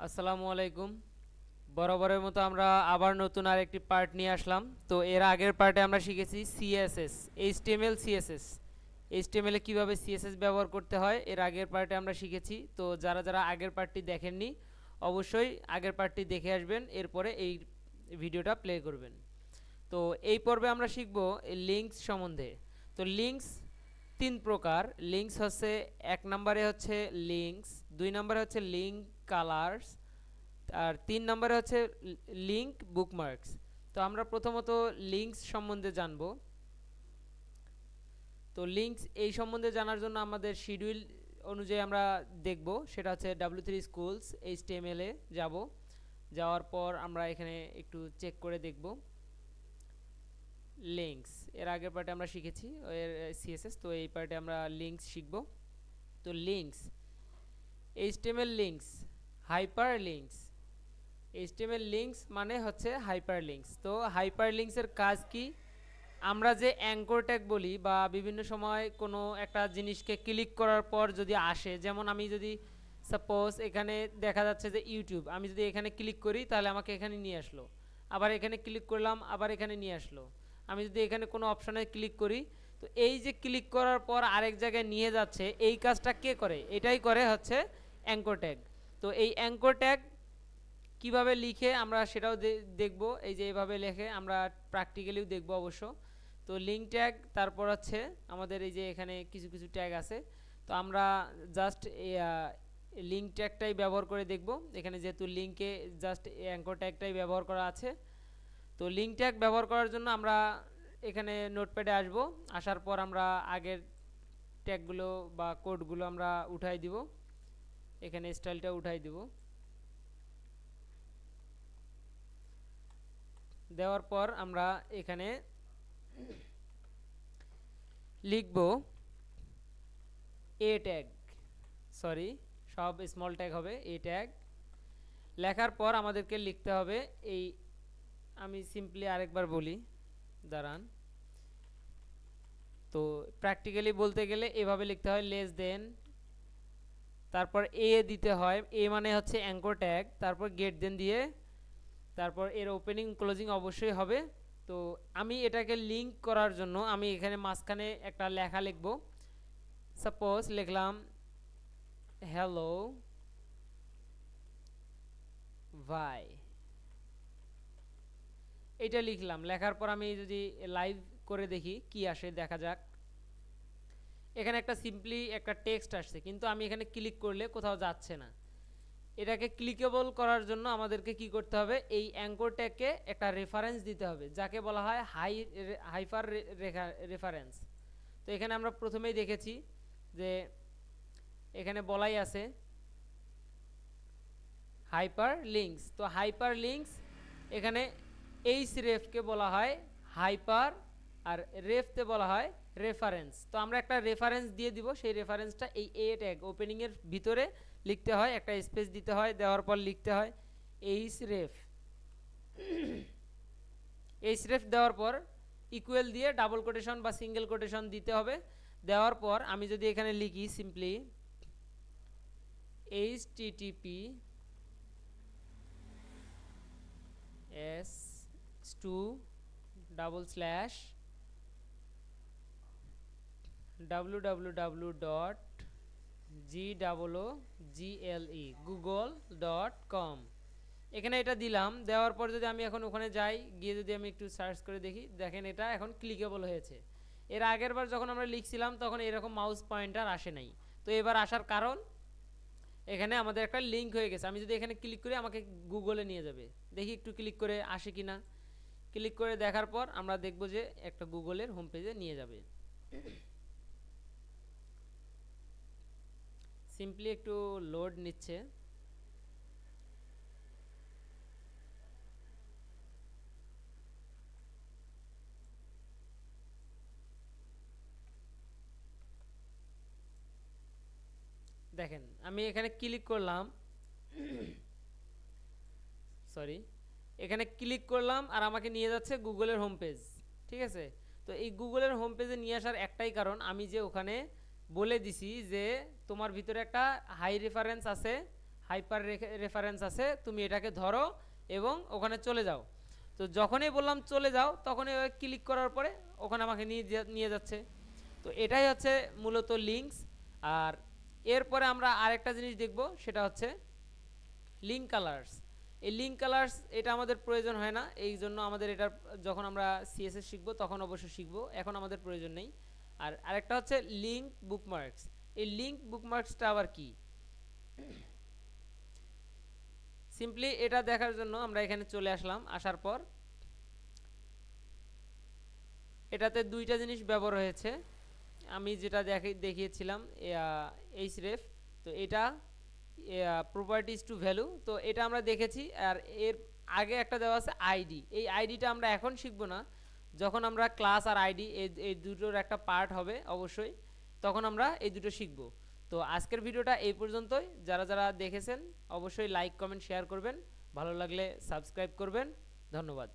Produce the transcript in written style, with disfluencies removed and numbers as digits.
আসসালামু আলাইকুম। বরাবরের মতো আমরা আবার নতুন আরেকটি পার্ট নিয়ে আসলাম। তো এর আগের পার্টে আমরা শিখেছি সিএসএস, এইচটিএমএল, সিএসএস। এইচটিএমএল এ কীভাবে সিএসএস ব্যবহার করতে হয় এর আগের পার্টে আমরা শিখেছি। তো যারা যারা আগের পার্টটি দেখেননি অবশ্যই আগের পার্টটি দেখে আসবেন, এরপরে এই ভিডিওটা প্লে করবেন। তো এই পর্বে আমরা শিখব লিঙ্কস সম্বন্ধে। তো লিঙ্কস তিন প্রকার। লিঙ্কস হচ্ছে, এক নম্বরে হচ্ছে লিঙ্কস, দুই নম্বরে হচ্ছে লিঙ্ক কালার্স, আর তিন নম্বরে হচ্ছে লিঙ্ক বুকমার্কস। তো আমরা প্রথমত লিঙ্কস সম্বন্ধে জানব। তো লিঙ্কস এই সম্বন্ধে জানার জন্য আমাদের শিডিউল অনুযায়ী আমরা দেখব, সেটা হচ্ছে W3 স্কুলস HTML এ যাব। যাওয়ার পর আমরা এখানে একটু চেক করে দেখব লিঙ্কস। এর আগের পার্টে আমরা শিখেছি এর সিএসএস, তো এই পার্টে আমরা লিঙ্কস শিখব। তো links, HTML links, hyper links. HTML links মানে হচ্ছে হাইপার লিঙ্কস। তো হাইপার লিঙ্কসের কাজ কি? আমরা যে অ্যাঙ্কর ট্যাগ বলি বা বিভিন্ন সময় কোনো একটা জিনিসকে ক্লিক করার পর যদি আসে, যেমন আমি যদি সাপোজ এখানে দেখা যাচ্ছে যে ইউটিউব, আমি যদি এখানে ক্লিক করি তাহলে আমাকে এখানে নিয়ে আসলো, আবার এখানে ক্লিক করলাম আবার এখানে নিয়ে আসলো। আমি যদি এখানে কোনো অপশানে ক্লিক করি, তো এই যে ক্লিক করার পর আরেক জায়গায় নিয়ে যাচ্ছে, এই কাজটা কে করে? এটাই করে হচ্ছে অ্যাঙ্কর ট্যাগ। তো এই অ্যাঙ্কর ট্যাগ কিভাবে লিখে আমরা সেটাও দেখব। এই যে এইভাবে লেখে আমরা প্র্যাকটিক্যালিও দেখব অবশ্য। তো লিঙ্ক ট্যাগ, তারপর হচ্ছে আমাদের এই যে এখানে কিছু কিছু ট্যাগ আছে, তো আমরা জাস্ট লিঙ্ক ট্যাগটাই ব্যবহার করে দেখব। এখানে যেহেতু লিঙ্কে জাস্ট অ্যাঙ্কর ট্যাগটাই ব্যবহার করা আছে, তো লিঙ্ক ট্যাগ ব্যবহার করার জন্য আমরা এখানে নোটপ্যাডে আসব। আসার পর আমরা আগের ট্যাগগুলো বা কোডগুলো আমরা উঠাই দিব, এখানে স্টাইলটা উঠাই দিব। দেওয়ার পর আমরা এখানে লিখব এ ট্যাগ, সরি সব স্মল ট্যাগ হবে, এ ট্যাগ। লেখার পর আমাদেরকে লিখতে হবে এই, আমি সিম্পলি আরেকবার বলি, দাঁড়ান। তো প্র্যাকটিক্যালি বলতে গেলে এভাবে লিখতে হয়, লেস দেন, তারপর এ দিতে হয়, এ মানে হচ্ছে অ্যাঙ্কর ট্যাগ, তারপর গেট দেন দিয়ে তারপর এর ওপেনিং ক্লোজিং অবশ্যই হবে। তো আমি এটাকে লিঙ্ক করার জন্য আমি এখানে মাঝখানে একটা লেখা লিখব। সাপোজ লিখলাম হ্যালো ভাই, এটা লিখলাম। লেখার পর আমি যদি লাইভ করে দেখি কি আসে, দেখা যাক। এখানে একটা সিম্পলি একটা টেক্সট আসছে, কিন্তু আমি এখানে ক্লিক করলে কোথাও যাচ্ছে না। এটাকে ক্লিকেবল করার জন্য আমাদেরকে কি করতে হবে? এই অ্যাঙ্কর ট্যাগকে একটা রেফারেন্স দিতে হবে, যাকে বলা হয় হাইপার রেফারেন্স। তো এখানে আমরা প্রথমেই দেখেছি যে এখানে বলাই আছে হাইপার লিঙ্কস। তো হাইপার লিঙ্কস এখানে এইচ রেফকে বলা হয় হাইপার, আর রেফতে বলা হয় রেফারেন্স। তো আমরা একটা রেফারেন্স দিয়ে দিব, সেই রেফারেন্সটা এই এ ট্যাগ ওপেনিংয়ের ভিতরে লিখতে হয়, একটা স্পেস দিতে হয়, দেওয়ার পর লিখতে হয় এইচ রেফ। এইচ রেফ দেওয়ার পর ইকুয়াল দিয়ে ডাবল কোটেশন বা সিঙ্গেল কোটেশন দিতে হবে। দেওয়ার পর আমি যদি এখানে লিখি simply HTTP S2 double slash www.google.com, এখানে এটা দিলাম। দেওয়ার পর যদি আমি এখন ওখানে যাই, গিয়ে যদি আমি একটু সার্চ করে দেখি, দেখেন এটা এখন ক্লিকেবল হয়েছে। এর আগের বার যখন আমরা লিখছিলাম তখন এরকম মাউস পয়েন্টার আসে নাই। তো এবার আসার কারণ, এখানে আমাদের একটা লিঙ্ক হয়ে গেছে। আমি যদি এখানে ক্লিক করি আমাকে গুগলে নিয়ে যাবে। দেখি একটু ক্লিক করে আসে কি না। ক্লিক করে দেখার পর আমরা দেখব যে একটা গুগলের হোম পেজে নিয়ে যাবে। সিম্পলি একটু লোড নিচ্ছে। দেখেন আমি এখানে ক্লিক করলাম, সরি, এখানে ক্লিক করলাম আর আমাকে নিয়ে যাচ্ছে গুগলের হোম পেজ। ঠিক আছে? তো এই গুগলের হোম পেজে নিয়ে আসার একটাই কারণ, আমি যে ওখানে বলে দিছি যে তোমার ভিতরে একটা হাই রেফারেন্স আছে, হাইপার রেফারেন্স আছে, তুমি এটাকে ধরো এবং ওখানে চলে যাও। তো যখনই বললাম চলে যাও তখনই ক্লিক করার পরে ওখানে আমাকে নিয়ে যাচ্ছে। তো এটাই হচ্ছে মূলত লিঙ্কস। আর এরপরে আমরা আরেকটা জিনিস দেখব, সেটা হচ্ছে লিঙ্ক কালার্স। এই লিঙ্ক কালার্স এটা আমাদের প্রয়োজন হয় না, এই জন্য আমাদের এটা যখন আমরা সিএসএস শিখবো তখন অবশ্যই শিখবো, এখন আমাদের প্রয়োজন নেই। আর আরেকটা হচ্ছে লিঙ্ক বুকমার্কস। এই লিঙ্ক বুকমার্কসটা আবার কি? সিম্পলি এটা দেখার জন্য আমরা এখানে চলে আসলাম। আসার পর এটাতে দুইটা জিনিস ব্যবহার হয়েছে, আমি যেটা দেখিয়েছিলাম এইচরেফ। তো এটা প্রপার্টিজ টু ভ্যালু, তো এটা আমরা দেখেছি। আর এর আগে একটা দেওয়া আছে আইডি। এই আইডিটা আমরা এখন শিখব না, যখন আমরা ক্লাস আর আইডি এই দুটোর একটা পার্ট হবে অবশ্যই, তখন আমরা এই দুটো শিখব। তো আজকের ভিডিওটা এই পর্যন্তই। যারা যারা দেখেছেন অবশ্যই লাইক কমেন্ট শেয়ার করবেন, ভালো লাগলে সাবস্ক্রাইব করবেন। ধন্যবাদ।